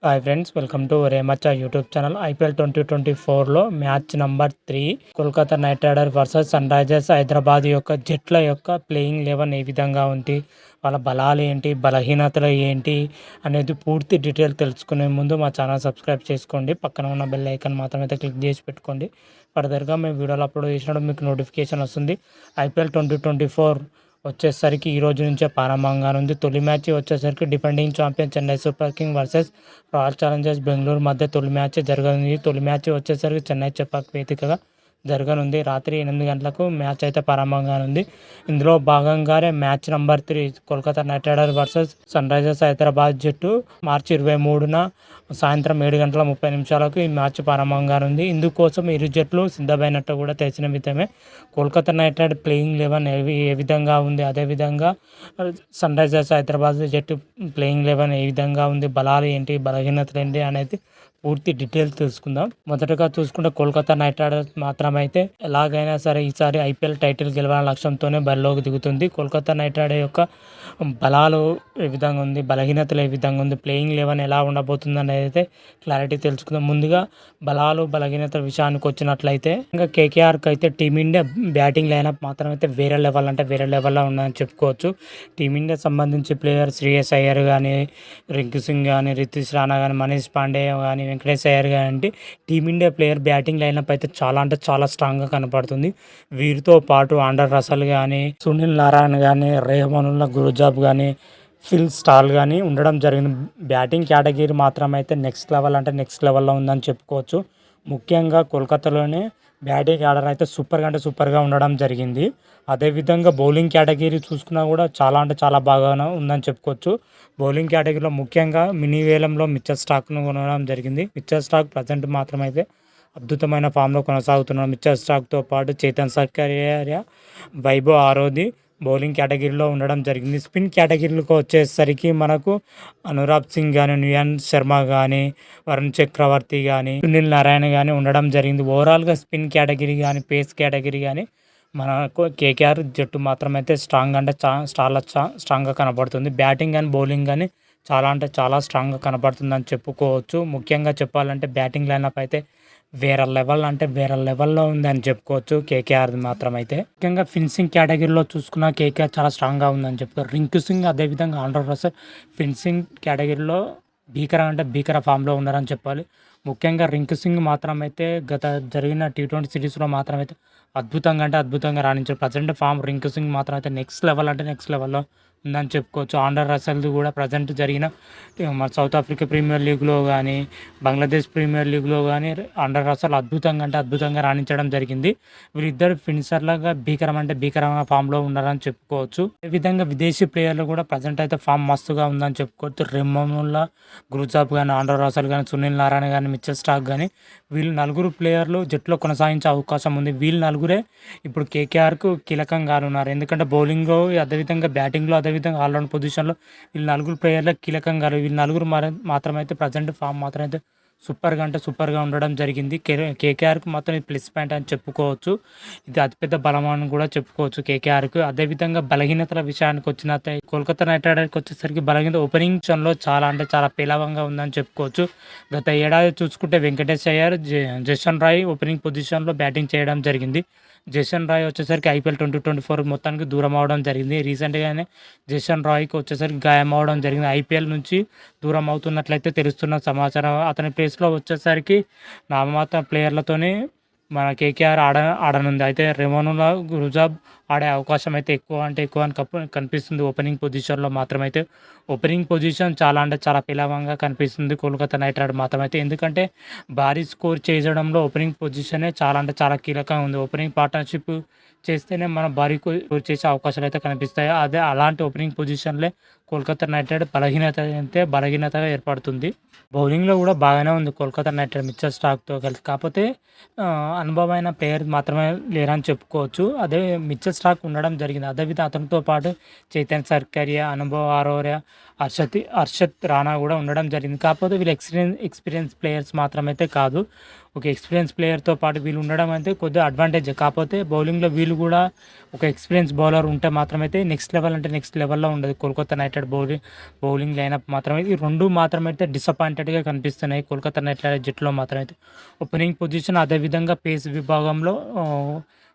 Hi friends, welcome to రేమచ్చా YouTube channel. IPL 2024లో match number 3 Kolkata Knight Rider versus Sunrisers Hyderabad యొక్క జట్ల యొక్క ప్లేయింగ్ 11 ఏ విధంగా ఉంది, వాళ్ళ బలాలు ఏంటి, బలహీనతలు ఏంటి అనేది పూర్తి డీటెయిల్ తెలుసుకునే ముందు మా ఛానల్ సబ్స్క్రైబ్ చేసుకోండి. పక్కన ఉన్న బెల్ ఐకాన్ మాత్రం అయితే క్లిక్ చేసి పెట్టుకోండి. ఫర్దర్గా మేము వీడియోలు అప్లోడ్ చేసినప్పుడు మీకు నోటిఫికేషన్ వస్తుంది. ఐపీఎల్ 2024 వచ్చేసరికి ఈ రోజు నుంచే ప్రారంభంగా ఉంది. తొలి మ్యాచ్ వచ్చేసరికి defending champion Chennai super king versus royal Challengers Bengaluru మధ్య తొలి మ్యాచ్ జరగనుంది. తొలి మ్యాచ్ వచ్చేసరికి చెన్నై చెపాక్ వేదికగా జరగనుంది. రాత్రి 8 గంటలకు మ్యాచ్ అయితే ప్రారంభంగా ఉంది. ఇందులో భాగంగానే match number 3 Kolkata Knight Rider versus Sunrisers Hyderabad జట్టు మార్చి 23న సాయంత్రం 7:30 ఈ మ్యాచ్ ప్రారంభంగా ఉంది. ఇందుకోసం ఇరు జట్లు సిద్ధమైనట్టు కూడా తెలిసిన విధమే. కోల్కతా నైట్ రైడర్ ప్లేయింగ్ 11 ఏ విధంగా ఉంది, అదేవిధంగా సన్ రైజర్స్ హైదరాబాద్ జట్టు ప్లేయింగ్ 11 ఏ విధంగా ఉంది, బలాలు ఏంటి, బలహీనతలు ఏంటి అనేది పూర్తి డీటెయిల్స్ తెలుసుకుందాం. మొదటగా చూసుకుంటే కోల్కతా నైట్ రైడర్స్ మాత్రమైతే ఎలాగైనా సరే ఈసారి ఐపీఎల్ టైటిల్ గెలవాలనే లక్ష్యంతోనే బరిలోకి దిగుతుంది. కోల్కతా నైట్ రైడర్ యొక్క బలాలు ఏ విధంగా ఉంది, బలహీనతలు ఏ విధంగా ఉంది, ప్లేయింగ్ 11 ఎలా ఉండబోతుంది అనేది అయితే క్లారిటీ తెలుసుకుందాం. ముందుగా బలాలు బలహీనతల విషయానికి వచ్చినట్లయితే ఇంకా కేకేఆర్కి అయితే టీమిండియా బ్యాటింగ్ లైనప్ మాత్రం అయితే వేరే లెవెల్లో ఉందని చెప్పుకోవచ్చు. టీమిండియా సంబంధించి ప్లేయర్ శ్రేయస్ అయ్యర్ కానీ, రింకు సింగ్ కానీ, రితీష్ రాణా కానీ, మనీష్ పాండే కానీ, వెంకటేష్ అయ్యర్ కానీ అంటే టీమిండియా ప్లేయర్ బ్యాటింగ్ లైనప్ అయితే చాలా అంటే చాలా స్ట్రాంగ్గా కనపడుతుంది. వీరితో పాటు ఆండర్ రసల్ కానీ, సునీల్ నారాయణ కానీ, రెహమానుల్లా గురుజాబ్ కానీ, ఫిల్ స్టాల్ కానీ ఉండడం జరిగింది. బ్యాటింగ్ కేటగిరీ మాత్రం అయితే నెక్స్ట్ లెవెల్లో ఉందని చెప్పుకోవచ్చు. ముఖ్యంగా కోల్కతాలోనే బ్యాటింగ్ ఆర్డర్ అయితే సూపర్గా ఉండడం జరిగింది. అదేవిధంగా బౌలింగ్ కేటగిరీ చూసుకున్నా కూడా చాలా బాగా ఉందని చెప్పుకోవచ్చు. బౌలింగ్ కేటగిరీలో ముఖ్యంగా మినీ వేలంలో మిచ్చల్ స్టార్క్ను కొనడం జరిగింది. మిచ్చల్ స్టార్క్ ప్రజెంట్ మాత్రం అయితే అద్భుతమైన ఫామ్లో కొనసాగుతున్నాడు. మిచ్చల్ స్టార్క్తో పాటు చేతన్ సర్కారియా, వైభవ్ ఆరోది బౌలింగ్ కేటగిరీలో ఉండడం జరిగింది. స్పిన్ కేటగిరీలకు వచ్చేసరికి మనకు అనురాగ్ సింగ్ కానీ, నుయాన్ శర్మ కానీ, వరుణ్ చక్రవర్తి కానీ, సునీల్ నారాయణ కానీ ఉండడం జరిగింది. ఓవరాల్గా స్పిన్ కేటగిరీ కానీ, పేస్ కేటగిరీ కానీ మనకు కేకేఆర్ జట్టు మాత్రమైతే స్ట్రాంగ్గా కనపడుతుంది. బ్యాటింగ్ కానీ బౌలింగ్ కానీ చాలా స్ట్రాంగ్గా కనపడుతుందని చెప్పుకోవచ్చు. ముఖ్యంగా చెప్పాలంటే బ్యాటింగ్ లైనప్ అయితే వేరే లెవెల్లో ఉందని చెప్పుకోవచ్చు కేకేఆర్ మాత్రమైతే. ముఖ్యంగా ఫినిషింగ్ కేటగిరీలో చూసుకున్న కేకేఆర్ చాలా స్ట్రాంగ్గా ఉందని చెప్తారు. రింకు సింగ్ అదేవిధంగా ఆండ్రూ రసల్ ఫినిషింగ్ కేటగిరీలో భీకర ఫామ్లో ఉన్నారని చెప్పాలి. ముఖ్యంగా రింకు సింగ్ మాత్రమైతే గత జరిగిన T20 సిరీస్లో మాత్రమైతే అద్భుతంగా రాణించారు. ప్రజెంట్ ఫామ్ రింకు సింగ్ మాత్రం అయితే నెక్స్ట్ లెవెల్లో ఉందని చెప్పుకోవచ్చు. ఆండర్ రసల్ది కూడా ప్రజెంట్ జరిగిన మన సౌత్ ఆఫ్రికా ప్రీమియర్ లీగ్లో కానీ, బంగ్లాదేశ్ ప్రీమియర్ లీగ్లో కానీ ఆండర్ రసల్ అద్భుతంగా రాణించడం జరిగింది. వీరిద్దరు ఫినిషర్లుగా భీకరమైన ఫామ్లో ఉన్నారని చెప్పుకోవచ్చు. అదేవిధంగా విదేశీ ప్లేయర్లు కూడా ప్రజెంట్ అయితే ఫామ్ మస్తుగా ఉందని చెప్పుకోవచ్చు. రెహమానుల్లా గురుజాబ్ కానీ, ఆండర్ రసల్ కానీ, సునీల్ నారాయణ కానీ, మిచెల్ స్టార్క్ కానీ వీళ్ళు నలుగురు ప్లేయర్లు జట్టులో కొనసాగించే అవకాశం ఉంది. వీళ్ళు నలుగురే ఇప్పుడు కేకేఆర్కు కీలకంగా ఉన్నారు. ఎందుకంటే బౌలింగ్లో అదేవిధంగా బ్యాటింగ్లో అదేవిధంగా ఆల్రౌండ్ పొజిషన్లో వీళ్ళు నలుగురు ప్లేయర్లకు కీలకంగా వీళ్ళు నలుగురు మాత్రమైతే ప్రజెంట్ ఫామ్ మాత్రమైతే సూపర్గా ఉండడం జరిగింది. కేకేఆర్కు మాత్రం ఇది ప్లస్ పాయింట్ అని చెప్పుకోవచ్చు. ఇది అతిపెద్ద బలం అని కూడా చెప్పుకోవచ్చు కేకేఆర్కు. అదేవిధంగా బలహీనతల విషయానికి వచ్చినట్లయితే కోల్కతా నైట్ రైడర్కి వచ్చేసరికి బలహీనత ఓపెనింగ్ క్షణంలో చాలా పేలవంగా ఉందని చెప్పుకోవచ్చు. గత ఏడాది చూసుకుంటే వెంకటేష్ అయ్యర్, జషన్ రాయ్ ఓపెనింగ్ పొజిషన్లో బ్యాటింగ్ చేయడం జరిగింది. జషన్ రాయ్ వచ్చేసరికి ఐపీఎల్ 2024 మొత్తానికి దూరం అవడం జరిగింది. రీసెంట్గానే జషన్ రాయ్కి వచ్చేసరికి గాయం అవడం జరిగింది. ఐపీఎల్ నుంచి దూరం అవుతున్నట్లయితే తెలుస్తున్న సమాచారం. అతని ప్లేస్లో వచ్చేసరికి నామమాత్ర ప్లేయర్లతోనే మన కేకేఆర్ ఆడనుంది. అయితే రెహమానుల్లా గురుజాబ్ ఆడే అవకాశం అయితే ఎక్కువ అని కనిపిస్తుంది. ఓపెనింగ్ పొజిషన్లో మాత్రమైతే ఓపెనింగ్ పొజిషన్ చాలా పేలవంగా కనిపిస్తుంది కోల్కతా నైట్ రైడర్ మాత్రమైతే. ఎందుకంటే భారీ స్కోర్ చేయడంలో ఓపెనింగ్ పొజిషనే చాలా కీలకంగా ఉంది. ఓపెనింగ్ పార్ట్నర్షిప్ చేస్తేనే మనం భారీ స్కోర్ చేసే అవకాశాలు అయితే కనిపిస్తాయి. అదే అలాంటి ఓపెనింగ్ పొజిషన్లే కోల్కతా నైట్ రైడర్ బలహీనతగా ఏర్పడుతుంది. బౌలింగ్లో కూడా బాగానే ఉంది కోల్కతా నైట్ రైడర్ మిచెల్ స్టార్క్తో కలిసి. కాకపోతే అనుభవమైన ప్లేయర్ మాత్రమే లేరని చెప్పుకోవచ్చు. అదే మిచెల్ స్టార్క్ ఉండడం జరిగింది. అదేవిధంగా అతనితో పాటు చేతన్ సర్కారియా, అనుభవ్ ఆరోరా, హర్షత్ రాణా కూడా ఉండడం జరిగింది. కాకపోతే వీళ్ళు ఎక్స్పీరియన్స్ ప్లేయర్స్ మాత్రమైతే కాదు. ఒక ఎక్స్పీరియన్స్ ప్లేయర్‌తో పాటు వీళ్ళు ఉండడం అయితే కొద్దిగా అడ్వాంటేజే. కాకపోతే బౌలింగ్‌లో వీళ్ళు కూడా ఒక ఎక్స్పీరియన్స్ బౌలర్ ఉంటే మాత్రమైతే నెక్స్ట్ లెవెల్ అంటే నెక్స్ట్ లెవెల్‌లో ఉండదు. Kolkata Knight Rider bowling lineup మాత్రమే ఈ 2 మాత్రమైతే డిసప్పాయింటెడ్‌గా కనిపిస్తున్నాయి. కోల్కతా నైట్ రైడర్ జట్టులో మాత్రమైతే. ఓపెనింగ్ పొజిషన్ అదేవిధంగా పేస్ విభాగంలో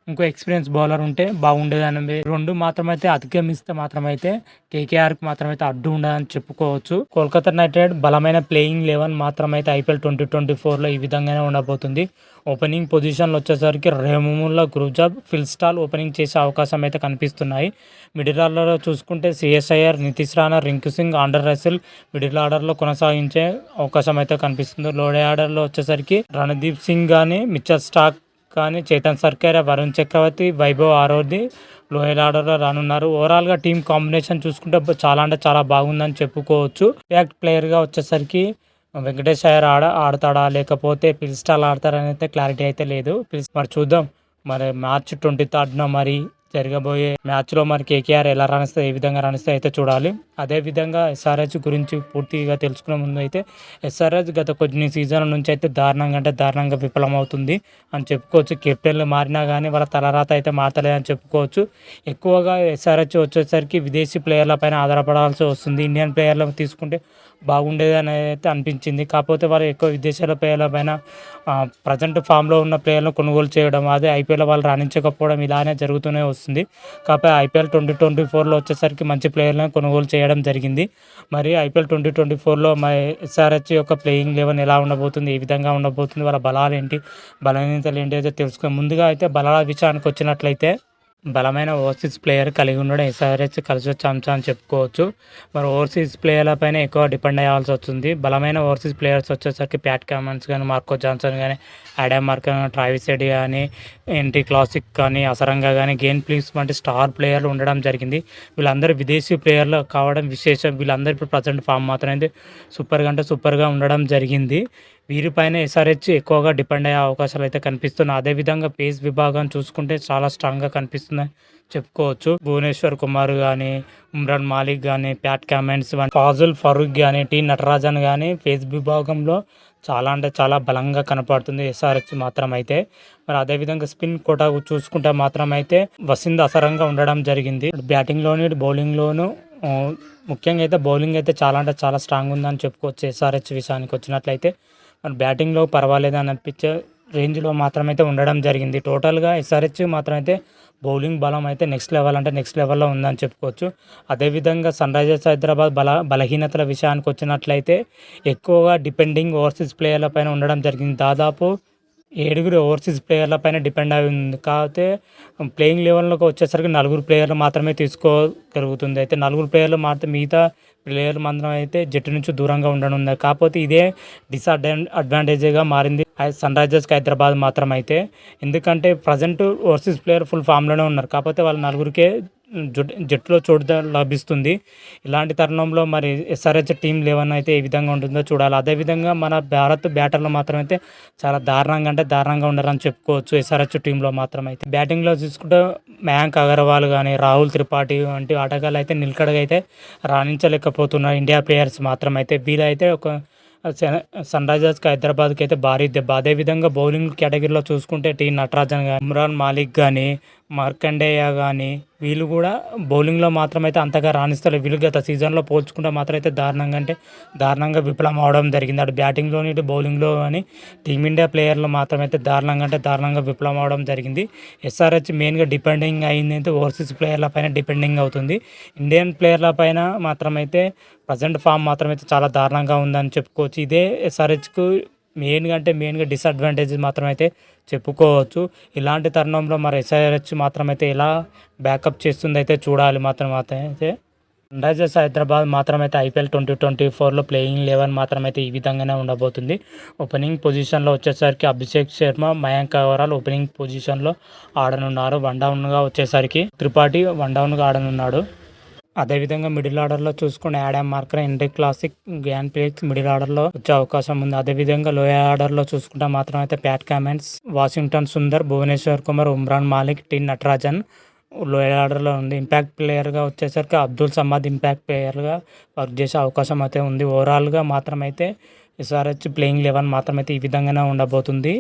ఇంకో ఎక్స్పీరియన్స్ బౌలర్ ఉంటే బాగుండేదని 2 మాత్రమైతే అధిగమిస్తే మాత్రమైతే కేకేఆర్‌కి మాత్రమైతే అడ్డు ఉండదని చెప్పుకోవచ్చు. కోల్కతా నైట్ రైడర్ బలమైన ప్లేయింగ్ 11 మాత్రమైతే ఐపీఎల్ 2024లో ఈ విధంగానే ఉండబోతుంది. ఓపెనింగ్ పొజిషన్‌లో వచ్చేసరికి రెహమానుల్లా గుర్జాబ్, ఫిల్ స్టాల్ ఓపెనింగ్ చేసే అవకాశం అయితే కనిపిస్తున్నాయి. మిడిల్ ఆర్డర్‌లో చూసుకుంటే సిఎస్ Iyer, Nitish Rana, Rinku Singh, Andre Russell middle ఆర్డర్‌లో కొనసాగించే అవకాశం అయితే కనిపిస్తుంది. లోడే ఆర్డర్‌లో వచ్చేసరికి రణదీప్ సింగ్ కానీ, మిచెల్ స్టార్క్ కానీ, చేతన్ సర్కార్, వరుణ్ చక్రవర్తి, వైభవ్ ఆరోర్ది లోయర్ ఆర్డర్‌లో రానున్నారు. ఓవరాల్‌గా టీమ్ కాంబినేషన్ చూసుకుంటే చాలా అంటే చాలా బాగుందని చెప్పుకోవచ్చు. ఇంపాక్ట్ ప్లేయర్‌గా వచ్చేసరికి వెంకటేష్ అయ్యర్ ఆడతాడా లేకపోతే పిల్ స్టాల్ ఆడతారని అయితే క్లారిటీ అయితే లేదు. మరి చూద్దాం. మరి మార్చ్ 23న మరి జరగబోయే మ్యాచ్‌లో మరి కేకేఆర్ ఎలా రాణిస్తే ఏ విధంగా రాణిస్తే అయితే చూడాలి. అదేవిధంగా ఎస్ఆర్హెచ్ గురించి పూర్తిగా తెలుసుకునే ముందు అయితే ఎస్ఆర్హెచ్ గత కొన్ని సీజన్ల నుంచి అయితే దారుణంగా అంటే దారుణంగా విఫలమవుతుంది అని చెప్పుకోవచ్చు. కెప్టెన్లు మారినా కానీ వాళ్ళ తలరాత అయితే మారతలేదని చెప్పుకోవచ్చు. ఎక్కువగా ఎస్ఆర్హెచ్ వచ్చేసరికి విదేశీ ప్లేయర్ల పైన ఆధారపడాల్సి వస్తుంది. ఇండియన్ ప్లేయర్లను తీసుకుంటే బాగుండేదని అయితే అనిపించింది. కాకపోతే వాళ్ళు ఎక్కువ విదేశాల ప్లేయర్ల పైన ప్రజెంట్ ఫామ్లో ఉన్న ప్లేయర్లను కొనుగోలు చేయడం, అదే ఐపీఎల్ వాళ్ళు రాణించకపోవడం ఇలానే జరుగుతూనే వస్తుంది. కాకపోతే ఐపీఎల్ 2024లో వచ్చేసరికి మంచి ప్లేయర్లను కొనుగోలు చేయడం జరిగింది. మరి ఐపీఎల్ 2024లో మరి ఎస్ఆర్హెచ్ యొక్క ప్లేయింగ్ 11 ఎలా ఉండబోతుంది, ఏ విధంగా ఉండబోతుంది, వాళ్ళ బలాలు ఏంటి, బలహీనతలు ఏంటి అయితే తెలుసుకొని ముందుగా అయితే బలాల విషయానికి వచ్చినట్లయితే బలమైన ఓవర్సీస్ ప్లేయర్ కలిగి ఉండడం ఎస్ఆర్హెచ్ కలిసి వచ్చే అంశం అని చెప్పుకోవచ్చు. మరి ఓవర్సీస్ ప్లేయర్ల పైన ఎక్కువ డిపెండ్ అయ్యాల్సి వస్తుంది. బలమైన ఓవర్సీస్ ప్లేయర్స్ వచ్చేసరికి ప్యాట్ కమిన్స్ కానీ, మార్కో జాన్సన్ కానీ, ఆడమ్ మార్కర్, ట్రావిస్ హెడ్ కానీ, ఎన్టీ క్లాసిక్ కానీ, అసరంగా కానీ, గేన్ ప్లీస్ వంటి స్టార్ ప్లేయర్లు ఉండడం జరిగింది. వీళ్ళందరూ విదేశీ ప్లేయర్లు కావడం విశేషం. వీళ్ళందరూ ఇప్పుడు ప్రజెంట్ ఫామ్ మాత్రం అయితే సూపర్గా అంటే సూపర్గా ఉండడం జరిగింది. వీరిపైన ఎస్ఆర్హెచ్ ఎక్కువగా డిపెండ్ అయ్యే అవకాశాలు అయితే కనిపిస్తున్నాయి. అదేవిధంగా పేస్ విభాగం చూసుకుంటే చాలా స్ట్రాంగ్గా కనిపిస్తుందని చెప్పుకోవచ్చు. భువనేశ్వర్ కుమార్ కానీ, ఉమ్రాన్ మాలిక్ కానీ, ప్యాట్ కమిన్స్, ఫాజుల్ ఫరూక్ కానీ, టీ నటరాజన్ కానీ పేస్ విభాగంలో చాలా అంటే చాలా బలంగా కనపడుతుంది ఎస్ఆర్హెచ్ మాత్రం అయితే. మరి అదేవిధంగా స్పిన్ కోట చూసుకుంటే మాత్రం అయితే వసీంద్ అసరంగా ఉండడం జరిగింది. బ్యాటింగ్లోని బౌలింగ్లోను ముఖ్యంగా అయితే బౌలింగ్ అయితే చాలా అంటే చాలా స్ట్రాంగ్ ఉందని చెప్పుకోవచ్చు. ఎస్ఆర్హెచ్ విషయానికి వచ్చినట్లయితే మరి బ్యాటింగ్లో పర్వాలేదు అని అనిపించే రేంజ్లో మాత్రమైతే ఉండడం జరిగింది. టోటల్గా ఎస్ఆర్హెచ్ మాత్రం అయితే బౌలింగ్ బలం అయితే నెక్స్ట్ లెవెల్ అంటే నెక్స్ట్ లెవెల్లో ఉందని చెప్పుకోవచ్చు. అదేవిధంగా సన్ రైజర్స్ హైదరాబాద్ బలహీనతల విషయానికి వచ్చినట్లయితే ఎక్కువగా డిపెండింగ్ ఓవర్సీస్ ప్లేయర్ల పైన ఉండడం జరిగింది. దాదాపు 7 ఓవర్సీస్ ప్లేయర్ల పైన డిపెండ్ అయి ఉంది. కాకపోతే ప్లేయింగ్ లెవెల్లోకి వచ్చేసరికి 4 ప్లేయర్లు మాత్రమే తీసుకోగలుగుతుంది. అయితే 4 ప్లేయర్లు మాత్రం మిగతా ప్లేయర్లు మాత్రం అయితే జట్టు నుంచి దూరంగా ఉండనుంది. కాకపోతే ఇదే అడ్వాంటేజ్గా మారింది సన్ రైజర్స్కి హైదరాబాద్ మాత్రం అయితే. ఎందుకంటే ప్రజెంట్ ఓవర్సీస్ ప్లేయర్ ఫుల్ ఫామ్లోనే ఉన్నారు. కాకపోతే వాళ్ళ 4కే జట్టులో చోటు లభిస్తుంది. ఇలాంటి తరుణంలో మరి ఎస్ఆర్హెచ్ టీం 11 అయితే ఏ విధంగా ఉంటుందో చూడాలి. అదేవిధంగా మన భారత్ బ్యాటర్లు మాత్రం అయితే చాలా దారుణంగా అంటే దారుణంగా ఉండాలని చెప్పుకోవచ్చు ఎస్ఆర్హెచ్ టీంలో మాత్రం అయితే. బ్యాటింగ్లో చూసుకుంటే మయాంక్ అగర్వాల్ కానీ, రాహుల్ త్రిపాఠి వంటి ఆటగాళ్ళు అయితే నిలకడగా అయితే రాణించలేకపోతున్నారు ఇండియా ప్లేయర్స్ మాత్రం అయితే. వీళ్ళైతే ఒక సన్ రైజర్స్కి హైదరాబాద్కి అయితే భారీ దెబ్బ. అదేవిధంగా బౌలింగ్ కేటగిరీలో చూసుకుంటే టీ నటరాజన్ కానీ, ఉమ్రాన్ మాలిక్ కానీ, మార్కండేయ కానీ వీళ్ళు కూడా బౌలింగ్లో మాత్రమైతే అంతగా రాణిస్తారు. వీళ్ళు గత సీజన్లో పోల్చుకుంటే మాత్రం అయితే దారుణంగా విఫలం అవడం జరిగింది. అటు బ్యాటింగ్లోని ఇటు బౌలింగ్లో కానీ టీమిండియా ప్లేయర్లు మాత్రమైతే దారుణంగా విఫలం అవడం జరిగింది. ఎస్ఆర్హెచ్ మెయిన్గా డిపెండింగ్ అయింది అయితే ఓవర్సీస్ ప్లేయర్ల పైన డిపెండింగ్ అవుతుంది. ఇండియన్ ప్లేయర్ల పైన మాత్రమైతే ప్రజెంట్ ఫామ్ మాత్రమైతే చాలా దారుణంగా ఉందని చెప్పుకోవచ్చు. ఇదే ఎస్ఆర్హెచ్కు మెయిన్గా డిసడ్వాంటేజ్ మాత్రమైతే చెప్పుకోవచ్చు. ఇలాంటి తరుణంలో మరి ఎస్ఆర్హెచ్ మాత్రమైతే ఎలా బ్యాకప్ చేస్తుంది అయితే చూడాలి అయితే. సన్ రైజర్స్ హైదరాబాద్ మాత్రమైతే ఐపీఎల్ 2024లో ప్లేయింగ్ 11 మాత్రమైతే ఈ విధంగానే ఉండబోతుంది. ఓపెనింగ్ పొజిషన్లో వచ్చేసరికి అభిషేక్ శర్మ, మయాంక్ అగర్వాల్ ఓపెనింగ్ పొజిషన్లో ఆడనున్నారు. వన్డౌన్గా వచ్చేసరికి త్రిపాఠి వన్డౌన్గా ఆడనున్నాడు. అదేవిధంగా మిడిల్ ఆర్డర్లో చూసుకుని ఆడమ్ మార్కర్, ఎన్టీ క్లాసిక్, గ్యాన్ ప్లేక్స్ మిడిల్ ఆర్డర్లో వచ్చే అవకాశం ఉంది. అదేవిధంగా లోయర్ ఆర్డర్లో చూసుకుంటే మాత్రం అయితే Pat Cummins, Washington Sundar, Bhuvneshwar Kumar, Umran Malik, T Natarajan, Randeep Singh, CS Iyer, T Natarajan, Wasim Hasaranga, lower ఆర్డర్‌లో ఉంది. ఇంపాక్ట్ ప్లేయర్‌గా వచ్చేసరికి అబ్దుల్ సమద్ ఇంపాక్ట్ ప్లేయర్‌గా వర్క్ చేసే అవకాశం అయితే ఉంది. ఓవరాల్‌గా మాత్రమైతే ఎస్ఆర్‌హెచ్ ప్లేయింగ్ 11 మాత్రమైతే ఈ విధంగానే ఉండబోతుంది.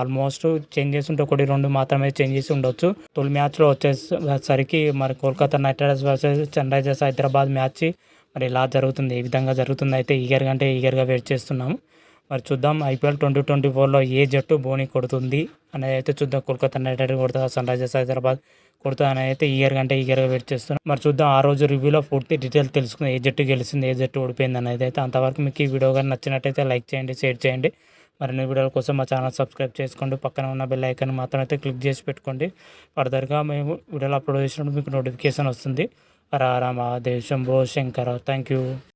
ఆల్మోస్ట్ చేంజెస్ ఉంటే 1, 2 మాత్రమే చేంజెస్ ఉండొచ్చు. తొలి మ్యాచ్‌లో వచ్చేసరికి మరి Kolkata Knight Riders versus Sunrisers Hyderabad match మరి ఎలా జరుగుతుంది? ఏ విధంగా జరుగుతుంది? అయితే ఈగర్‌గా వెయిట్ చేస్తున్నాము. మరి చూద్దాం ఐపీఎల్ 2024లో ఏ జట్టు బోని కొడుతుంది అనేది అయితే చూద్దాం. కోల్కతా నైట్ రైడర్స్ కొడతా, సన్ రైజర్స్ హైదరాబాద్ కొడతా అని అయితే ఈగర్‌గా వెయిట్ చేస్తున్నాం. మరి చూద్దాం ఆ రోజు రివ్యూలో పూర్తి డీటెయిల్స్ తెలుసుకుందాం. ఏ జట్టు గెలిచింది, ఏ జట్టు ఓడిపోయింది అనేది అయితే. అంతవరకు మీకు ఈ వీడియో కానీ నచ్చినట్టయితే లైక్ చేయండి, షేర్ చేయండి. మరిన్ని వీడియోల కోసం మా ఛానల్ సబ్స్క్రైబ్ చేసుకోండి. పక్కన ఉన్న బెల్ ఐకాన్ మాత్రం అయితే క్లిక్ చేసి పెట్టుకోండి. ఫర్దర్గా మేము వీడియోలు అప్లోడ్ చేసినప్పుడు మీకు నోటిఫికేషన్ వస్తుంది. హర హర మహాదేవ్ శంభో శంకర. Thank you.